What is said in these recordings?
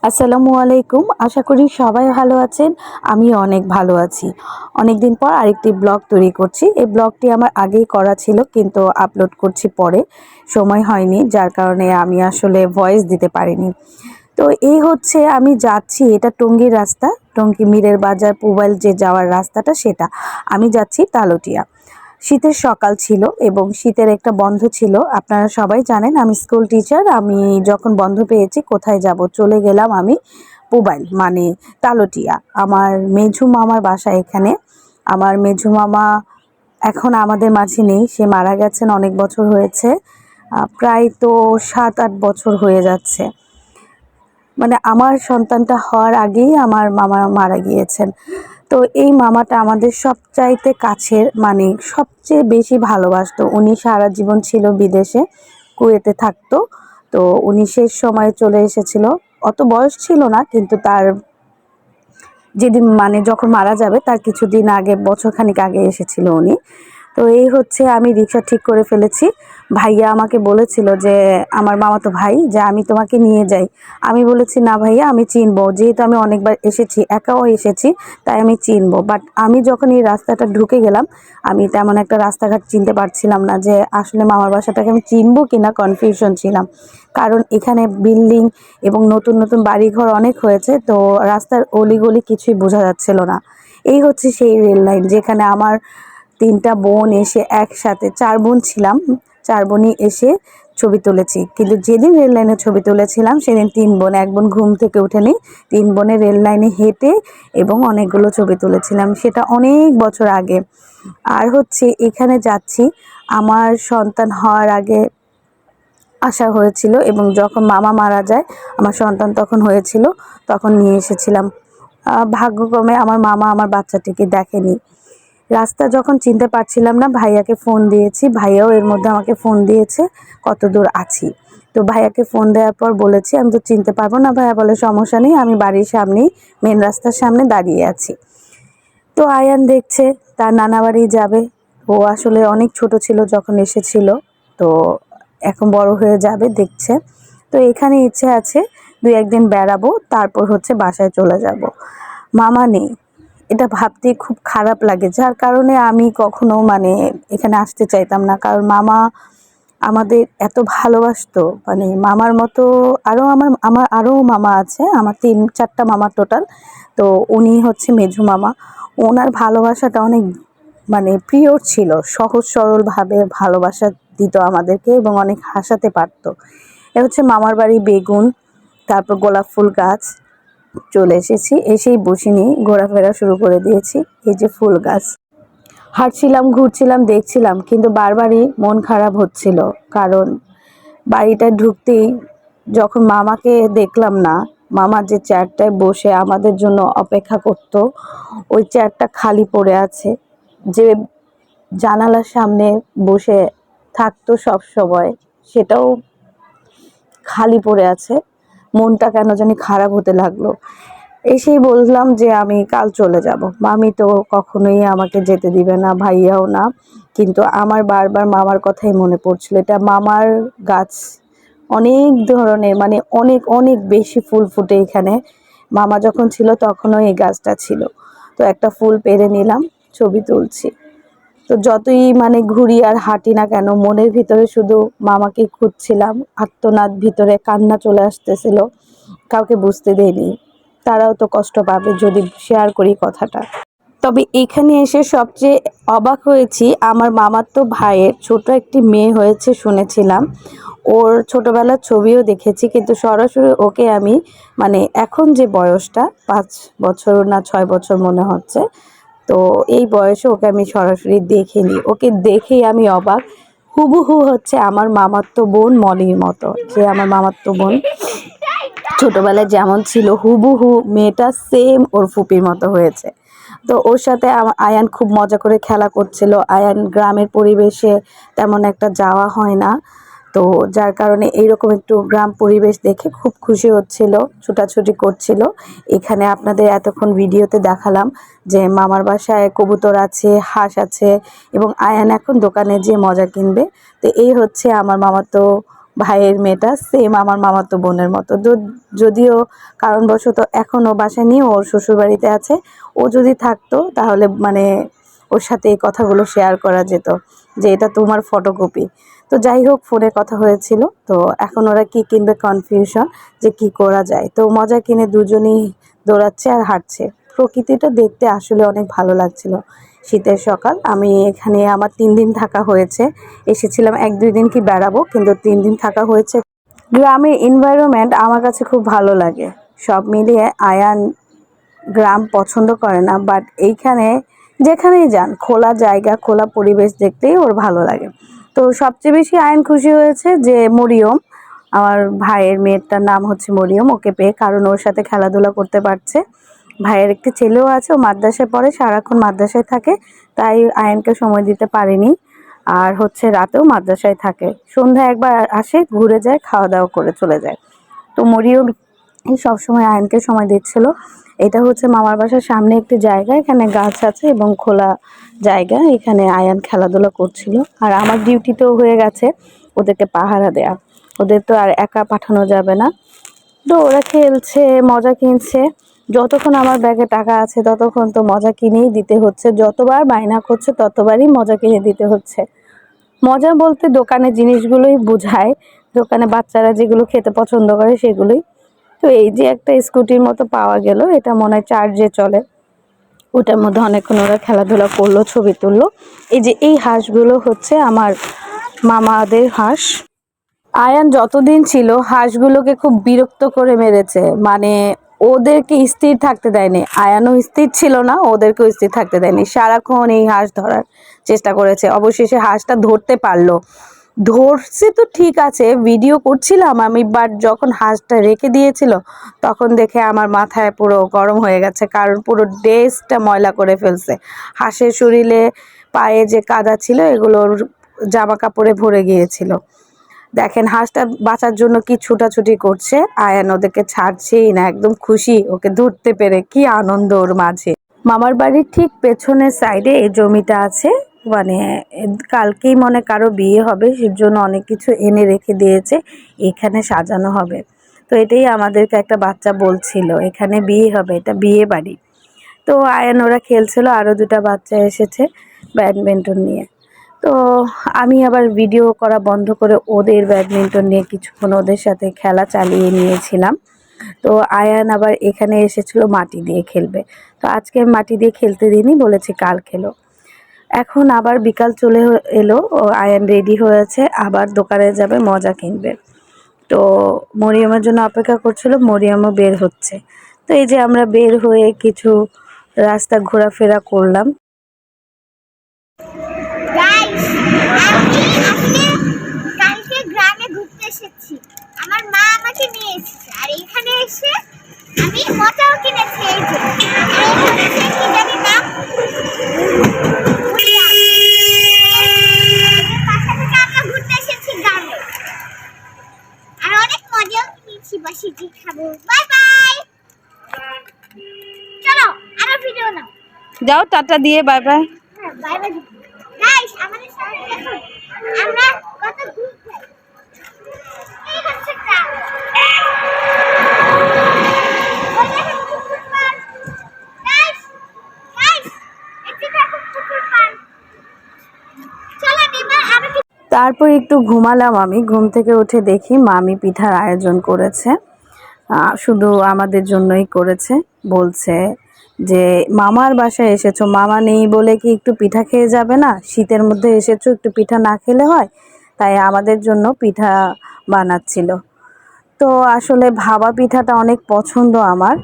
আসসালামু আলাইকুম। আশা করি সবাই ভালো আছেন। আমিও অনেক ভালো আছি। অনেকদিন পর আরেকটি ব্লগ তৈরি করছি। এই ব্লগটি আমার আগেই করা ছিল, কিন্তু আপলোড করছি পরে। সময় হয়নি, যার কারণে আমি আসলে ভয়েস দিতে পারিনি। তো এই হচ্ছে আমি যাচ্ছি, এটা টঙ্গীর রাস্তা, টঙ্গী মীরের বাজার পুবাইল যে যাওয়ার রাস্তাটা সেটা। আমি যাচ্ছি তালুটিয়া। শীতের সকাল ছিল এবং শীতের একটা বন্ধ ছিল। আপনারা সবাই জানেন আমি স্কুল টিচার। আমি যখন বন্ধ পেয়েছি কোথায় যাব, চলে গেলাম আমি পুবাইল মানে তালুটিয়া। আমার মেঝু মামার বাসা এখানে। আমার মেঝু মামা এখন আমাদের মাঝে নেই, সে মারা গেছেন অনেক বছর হয়েছে। প্রায় তো 7-8 বছর হয়ে যাচ্ছে। মানে আমার সন্তানটা হওয়ার আগেই আমার মামা মারা গিয়েছেন। তো এই মামাটা আমাদের সবচাইতে কাছের, মানে সবচেয়ে বেশি ভালোবাসতো। উনি সারা জীবন ছিল বিদেশে, কুয়েতে থাকতো। তো উনি শেষ সময়ে চলে এসেছিল। অত বয়স ছিল না, কিন্তু তার যেদিন মানে যখন মারা যাবে তার কিছুদিন আগে, বছরখানিক আগে এসেছিল উনি। তো এই হচ্ছে আমি রিক্সা ঠিক করে ফেলেছি। ভাইয়া আমাকে বলেছিল যে, আমার মামাতো ভাই, যে আমি তোমাকে নিয়ে যাই। আমি বলেছি না ভাইয়া, আমি চিনবো, যেহেতু আমি অনেকবার এসেছি, একাও এসেছি, তাই আমি চিনবো। বাট আমি যখন এই রাস্তাটা ঢুকে গেলাম, আমি তেমন একটা রাস্তাঘাট চিনতে পারছিলাম না, যে আসলে মামার বাসাটাকে আমি চিনবো কিনা কনফিউশন ছিলাম। কারণ এখানে বিল্ডিং এবং নতুন নতুন বাড়িঘর অনেক হয়েছে, তো রাস্তার অলিগলি কিছুই বোঝা যাচ্ছিল না। এই হচ্ছে সেই রেল লাইন যেখানে আমার 3টা বোন এসে একসাথে, 4 বোন ছিলাম, 4 বোনই এসে ছবি তুলেছি। কিন্তু যেদিন রেল লাইনে ছবি তুলেছিলাম সেদিন 3 বোন, 1 বোন ঘুম থেকে ওঠেনি। 3 বোনে রেল লাইনে হেঁটে এবং অনেকগুলো ছবি তুলেছিলাম, সেটা অনেক বছর আগে। আর হচ্ছে এখানে যাচ্ছি, আমার সন্তান হওয়ার আগে আসা হয়েছিল এবং যখন মামা মারা যায় আমার সন্তান তখন হয়েছিল, তখন নিয়ে এসেছিলাম। ভাগ্যক্রমে আমার মামা আমার বাচ্চাটিকে দেখেনি। রাস্তা যখন চিনতে পারছিলাম না, ভাইয়াকে ফোন দিয়েছি, ভাইয়াও এর মধ্যে আমাকে ফোন দিয়েছে কত দূর আছি। তো ভাইয়াকে ফোন দেওয়ার পর বলেছি আমি তো চিনতে পারবো না। ভাইয়া বলে সমস্যা নেই, আমি বাড়ির সামনেই, মেন রাস্তার সামনে দাঁড়িয়ে আছি। তো আয়ান দেখছে তার নানা বাড়ি যাবে। ও আসলে অনেক ছোট ছিল যখন এসেছিল, তো এখন বড় হয়ে যাবে দেখছে। তো এখানে ইচ্ছে আছে 2-1 দিন বেড়াবো, তারপর হচ্ছে বাসায় চলে যাব। মামা নেই, এটা ভাবতে খুব খারাপ লাগে, যার কারণে আমি কখনো মানে এখানে আসতে চাইতাম না। কারণ মামা আমাদের এত ভালোবাসতো, মানে মামার মতো আরও আমার আমার আরও মামা আছে, আমার 3-4টা মামা টোটাল। তো উনি হচ্ছে মেঝু মামা। ওনার ভালোবাসাটা অনেক মানে প্রিয় ছিল, সহজ সরলভাবে ভালোবাসা দিত আমাদেরকে এবং অনেক হাসাতে পারতো। এ হচ্ছে মামার বাড়ি বেগুন, তারপর গোলাপ ফুল গাছ। চলে এসেছি, এসেই বসিনি, ঘোরাফেরা শুরু করে দিয়েছি। এই যে ফুল গাছ, হাঁটছিলাম, ঘুরছিলাম, দেখছিলাম, কিন্তু বারবারই মন খারাপ হচ্ছিল। কারণ বাড়িটা ঢুকতেই যখন মামাকে দেখলাম না, মামা যে চেয়ারটায় বসে আমাদের জন্য অপেক্ষা করত, ওই চেয়ারটা খালি পড়ে আছে। যে জানালার সামনে বসে থাকতো সব সময়, সেটাও খালি পড়ে আছে। মনটা কেন জানি খারাপ হতে লাগলো। এসেই বললাম যে আমি কাল চলে যাব। মামি তো কখনোই আমাকে যেতে দিবে না, ভাইয়াও না। কিন্তু আমার বারবার মামার কথাই মনে পড়ছিল। এটা মামার গাছ, অনেক ধরনের, মানে অনেক অনেক বেশি ফুল ফুটে এখানে। মামা যখন ছিল তখনও এই গাছটা ছিল। তো একটা ফুল পেড়ে নিলাম, ছবি তুলছি। তো যতই মানে ঘুরি আর হাঁটি না কেন, মনের ভিতরে শুধু মামাকে খুঁজছিলাম। আর্তনাদ, ভিতরে কান্না চলে আসতেছিল, কাউকে বুঝতে দেয়নি, তারাও তো কষ্ট পাবে যদি শেয়ার করি কথাটা। তবে এখানে এসে সবচেয়ে অবাক হয়েছি, আমার মামাতো ভাইয়ের ছোট একটি মেয়ে হয়েছে শুনেছিলাম। ওর ছোটবেলার ছবিও দেখেছি, কিন্তু সরাসরি ওকে আমি, মানে এখন যে বয়সটা 5 বছর না 6 বছর মনে হচ্ছে, তো এই বয়সে ওকে আমি সরাসরি দেখিনি। ওকে দেখেই আমি অবাক। হুবহু হচ্ছে আমার মামাতো বোন মনির মতো, যে আমার মামাতো বোন ছোটবেলায় যেমন ছিল হুবহু মেয়েটা সেম ওর ফুপির মতো হয়েছে। তো ওর সাথে আয়ান খুব মজা করে খেলা করছিল। আয়ান গ্রামের পরিবেশে তেমন একটা যাওয়া হয় না, তো যার কারণে এইরকম একটু গ্রাম পরিবেশ দেখে খুব খুশি হচ্ছিল, ছুটাছুটি করছিল। এখানে আপনাদের এতক্ষণ ভিডিওতে দেখালাম যে মামার বাসায় কবুতর আছে, হাঁস আছে, এবং আয়ান এখন দোকানে যেয়ে মজা কিনবে। তো এই হচ্ছে আমার মামাতো ভাইয়ের মেয়েটা সেম আমার মামাতো বোনের মতো। যদিও কারণবশত এখনও বাসায় নিয়ে ওর শ্বশুরবাড়িতে আছে। ও যদি থাকতো তাহলে মানে ওর সাথে এই কথাগুলো শেয়ার করা যেত যে এটা তোমার ফটোকপি। তো যাই হোক, ফোনে কথা হয়েছিল। তো এখন ওরা কি কিনবে কনফিউশন যে কি করা যায়। তো মজা কিনে দুজনেই দৌড়াচ্ছে আর হাঁটছে। প্রকৃতিটা দেখতে আসলে অনেক ভালো লাগছিল। শীতের সকাল, আমি এখানে আমার 3 দিন থাকা হয়েছে। এসেছিলাম 1-2 দিন কি বেড়াবো, কিন্তু 3 দিন থাকা হয়েছে। গ্রামের এনভায়রনমেন্ট আমার কাছে খুব ভালো লাগে। সব মিলিয়ে আয়ান গ্রাম পছন্দ করে না, বাট এইখানে যেখানেই যান খোলা জায়গা খোলা পরিবেশ দেখতেই ওর ভালো লাগে। তো সবচেয়ে বেশি আয়ান খুশি হয়েছে যে মরিয়ম, আমার ভাইয়ের মেয়েটার নাম হচ্ছে মরিয়ম, ওকে পেয়ে, কারণ ওর সাথে খেলাধুলা করতে পারছে। ভাইয়ের একটি ছেলেও আছে, ও মাদ্রাসায় পড়ে, সারাক্ষণ মাদ্রাসায় থাকে, তাই আয়ানকে সময় দিতে পারিনি। আর হচ্ছে রাতেও মাদ্রাসায় থাকে, সন্ধ্যা একবার আসে, ঘুরে যায়, খাওয়া দাওয়া করে চলে যায়। তো মরিয়ম সবসময় আয়নকে সময় দিচ্ছিল। এটা হচ্ছে মামার বাসার সামনে একটি জায়গা, এখানে গাছ আছে এবং খোলা জায়গা, এখানে আয়ান খেলাধুলা করছিল। আর আমার ডিউটিতেও হয়ে গেছে ওদেরকে পাহারা দেয়া, ওদের তো আর একা পাঠানো যাবে না। তো ওরা খেলছে, মজা কিনছে। যতক্ষণ আমার ব্যাগে টাকা আছে ততক্ষণ তো মজা কিনেই দিতে হচ্ছে, যতবার বায়না করছে ততবারই মজা কিনে দিতে হচ্ছে। মজা বলতে দোকানের জিনিসগুলোই বোঝায়, দোকানে বাচ্চারা যেগুলো খেতে পছন্দ করে সেগুলোই। তো এই যে একটা স্কুটির মতো পাওয়া গেল, এটা মনে হয় চার্জে চলে। ওটার মধ্যে অনেকক্ষণ ওরা খেলাধুলা করলো, ছবি তুললো। এই যে এই হাঁসগুলো হচ্ছে আমার মামাদের হাঁস। আয়ান যতদিন ছিল হাঁসগুলোকে খুব বিরক্ত করে মেরেছে, মানে ওদেরকে স্থির থাকতে দেয়নি। আয়ানও স্থির ছিল না, ওদেরকেও স্থির থাকতে দেয়নি, সারাক্ষণ এই হাঁস ধরার চেষ্টা করেছে। অবশেষে হাঁসটা ধরতে পারলো। ধরছে তো ঠিক আছে, ভিডিও করছিলাম আমি, বাট যখন হাঁসটা রেখে দিয়েছিল তখন দেখে আমার মাথায় পুরো গরম হয়ে গেছে, কারণ পুরো ড্রেসটা ময়লা করে ফেলছে। হাঁসের শরীরে পায়ে যে কাদা ছিল এগুলোর জামা কাপড়ে ভরে গিয়েছিল। দেখেন হাঁসটা বাঁচার জন্য কি ছুটাছুটি করছে, আয়ান ওদেরকে ছাড়ছেই না, একদম খুশি ওকে ধরতে পেরে, কি আনন্দ ওর মাঝে। মামার বাড়ির ঠিক পেছনের সাইডে এই জমিটা আছে, মানে কালকেই মনে কারো বিয়ে হবে, সেজন্য অনেক কিছু এনে রেখে দিয়েছে, এখানে সাজানো হবে। তো এটাই আমাদেরকে একটা বাচ্চা বলছিল এখানে বিয়ে হবে, এটা বিয়ে বাড়ি। তো আয়ান ওরা খেলছিল, আরও 2টা বাচ্চা এসেছে ব্যাডমিন্টন নিয়ে। তো আমি আবার ভিডিও করা বন্ধ করে ওদের ব্যাডমিন্টন নিয়ে কিছুক্ষণ ওদের সাথে খেলা চালিয়ে নিয়েছিলাম। তো আয়ান আবার এখানে এসেছিল মাটি দিয়ে খেলবে, তো আজকে মাটি দিয়ে খেলতে দিইনি, বলেছি কাল খেলো। এখন আবার বিকাল চলে এলো, ও আয়ান রেডি হয়েছে, আবার দোকানে যাবে, মজা কিনবে। তো মরিয়মের জন্য অপেক্ষা করছিল, মরিয়মও বের হচ্ছে। তো এই যে আমরা বের হয়ে কিছু রাস্তা ঘোরাফেরা করলাম। গাইস, আমি আজকে কালকে গ্রামে ঘুরতে এসেছি। আমার মা আমাকে নিয়ে এসেছে, আর এখানে এসে আমি মজাও কিনেছি। এই যে আর এটা হচ্ছে কি জানি নাম, বাসা থেকে আমরা ঘুরতে এসেছি গ্রামে, আর অনেক মজাও কিনেছি, বাসিটি খাবো। বাই বাই, চলো আরো ভিডিও নাও। যাও টাটা দিয়ে বাই বাই। হ্যাঁ বাই বাই। গাইস, আমাদের সাথে দেখুন আমরা কত ঘুরতে যাই। এই হচ্ছে গ্রাম। ওই দেখুন পুকুর পাড়। গাইস, গাইস, এটি দেখুন পুকুর পাড়। চলো এবার আরো তারপর একটু ঘুমালাম। আমি ঘুম থেকে উঠে দেখি মামি পিঠার আয়োজন করেছে, শুধু আমাদের জন্যই করেছে। বলছে যে মামার বাসায় এসেছো, মামা নেই বলে কি একটু পিঠা খেয়ে যাবে না, শীতের মধ্যে এসেছো, একটু পিঠা না খেলে হয়, তাই আমাদের জন্য পিঠা বানাচ্ছিল। তো আসলে ভাপা পিঠাটা অনেক পছন্দ আমার।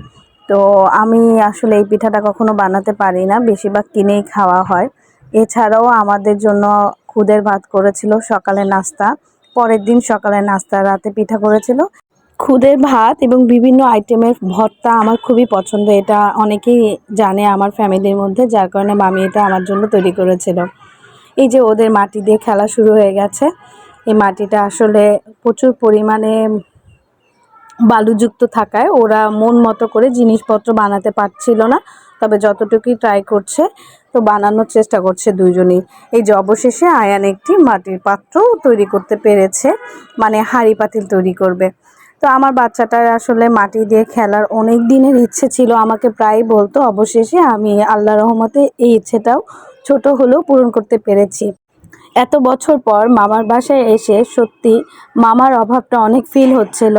তো আমি আসলে এই পিঠাটা কখনো বানাতে পারি না, বেশিরভাগ কিনেই খাওয়া হয়। এছাড়াও আমাদের জন্য খুদের ভাত করেছিল সকালে নাস্তা, পরের দিন সকালে নাস্তা, রাতে পিঠা করেছিল। খুদের ভাত এবং বিভিন্ন আইটেমের ভর্তা আমার খুবই পছন্দ, এটা অনেকেই জানে আমার ফ্যামিলির মধ্যে, যার কারণে মামি এটা আমার জন্য তৈরি করেছিল। এই যে ওদের মাটি দিয়ে খেলা শুরু হয়ে গেছে। এই মাটিটা আসলে প্রচুর পরিমাণে বালুযুক্ত থাকায় ওরা মন মতো করে জিনিসপত্র বানাতে পারছিল না, তবে যতটুকুই ট্রাই করছে তো বানানোর চেষ্টা করছে দুইজনেই। এই যে অবশেষে আয়ান একটি মাটির পাত্র তৈরি করতে পেরেছে, মানে হাঁড়ি পাতিল তৈরি করবে। তো আমার বাচ্চাটার আসলে মাটি দিয়ে খেলার অনেক দিনের ইচ্ছে ছিল, আমাকে প্রায় বলতো। অবশেষে আমি আল্লাহর রহমতে এই ইচ্ছেটাও ছোট হলেও পূরণ করতে পেরেছি। এত বছর পর মামার বাসায় এসে সত্যি মামার অভাবটা অনেক ফিল হচ্ছিল,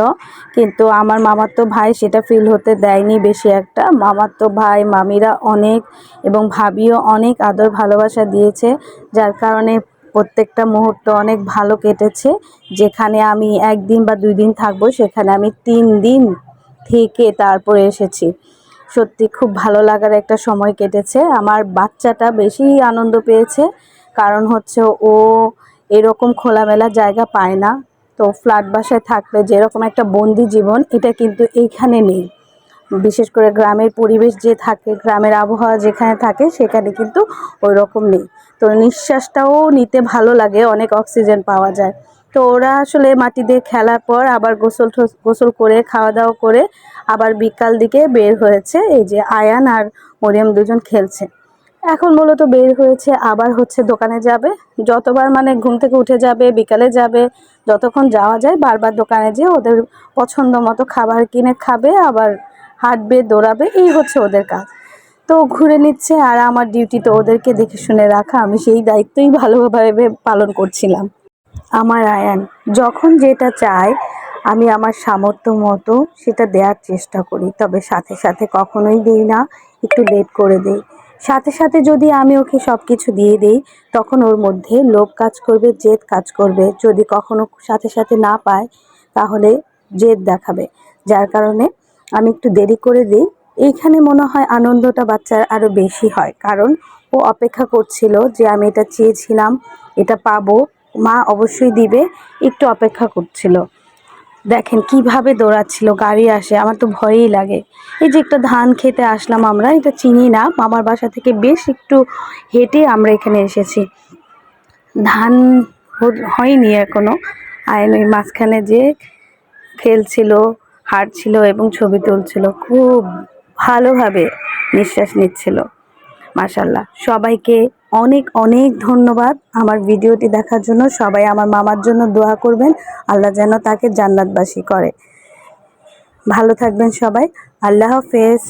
কিন্তু আমার মামাতো ভাই সেটা ফিল হতে দেয়নি বেশি একটা। মামাতো ভাই মামিরা অনেক এবং ভাবিও অনেক আদর ভালোবাসা দিয়েছে, যার কারণে প্রত্যেকটা মুহূর্ত অনেক ভালো কেটেছে। যেখানে আমি 1 দিন বা 2 দিন থাকবো, সেখানে আমি 3 দিন থেকে তারপরে এসেছি। সত্যি খুব ভালো লাগার একটা সময় কেটেছে। আমার বাচ্চাটা বেশি আনন্দ পেয়েছে, কারণ হচ্ছে ও এরকম খোলামেলা জায়গা পায় না। তো ফ্ল্যাট বাসায় থাকলে যেরকম একটা বন্দি জীবন, এটা কিন্তু এইখানে নেই। বিশেষ করে গ্রামের পরিবেশ যে থাকে, গ্রামের আবহাওয়া যেখানে থাকে সেখানে কিন্তু ওই রকম নেই। তো নিঃশ্বাসটাও নিতে ভালো লাগে, অনেক অক্সিজেন পাওয়া যায়। তো ওরা আসলে মাটি দিয়ে খেলার পর আবার গোসল করে খাওয়া দাওয়া করে আবার বিকাল দিকে বের হয়েছে। এই যে আয়ান আর মরিয়ম দুজন খেলছে। এখন মূলত বের হয়েছে, আবার হচ্ছে দোকানে যাবে। যতবার মানে ঘুম থেকে উঠে যাবে, বিকালে যাবে, যতক্ষণ যাওয়া যায় বারবার দোকানে যেয়ে ওদের পছন্দ মতো খাবার কিনে খাবে, আবার হাঁটবে, দৌড়াবে, এই হচ্ছে ওদের কাজ। তো ঘুরে নিচ্ছে, আর আমার ডিউটি তো ওদেরকে দেখে শুনে রাখা, আমি সেই দায়িত্বই ভালোভাবে পালন করছিলাম। আমার আয়ান যখন যেটা চায় আমি আমার সামর্থ্য মতো সেটা দেওয়ার চেষ্টা করি, তবে সাথে সাথে কখনোই দিই না, একটু লেট করে দিই। সাথে সাথে যদি আমি ওকে সব কিছু দিয়ে দিই, তখন ওর মধ্যে লোভ কাজ করবে, জেদ কাজ করবে। যদি কখনো সাথে সাথে না পায় তাহলে জেদ দেখাবে, যার কারণে আমি একটু দেরি করে দিই। এইখানে মনে হয় আনন্দটা বাচ্চার আরও বেশি হয়, কারণ ও অপেক্ষা করছিল যে আমি এটা চেয়েছিলাম, এটা পাবো, মা অবশ্যই দিবে, একটু অপেক্ষা করছিল। দেখেন কিভাবে দৌড়াচ্ছিল, গাড়ি আসে, আমার তো ভয়ই লাগে। এই যে একটা ধান খেতে আসলাম, আমরা এটা চিনি না, মামার বাসা থেকে বেশ একটু হেঁটে আমরা এখানে এসেছি। ধান হয়নি এখনো। আয়ন ওই মাঝখানে যে খেলছিল, হাঁটছিল এবং ছবি তুলছিল, খুব ভালোভাবে নিঃশ্বাস নিচ্ছিল। মাশাল্লাহ, সবাইকে অনেক অনেক ধন্যবাদ আমার ভিডিওটি দেখার জন্য। সবাই আমার মামার জন্য দোয়া করবেন, আল্লাহ যেন তাকে জান্নাতবাসী করে। ভালো থাকবেন সবাই, আল্লাহ হাফেজ।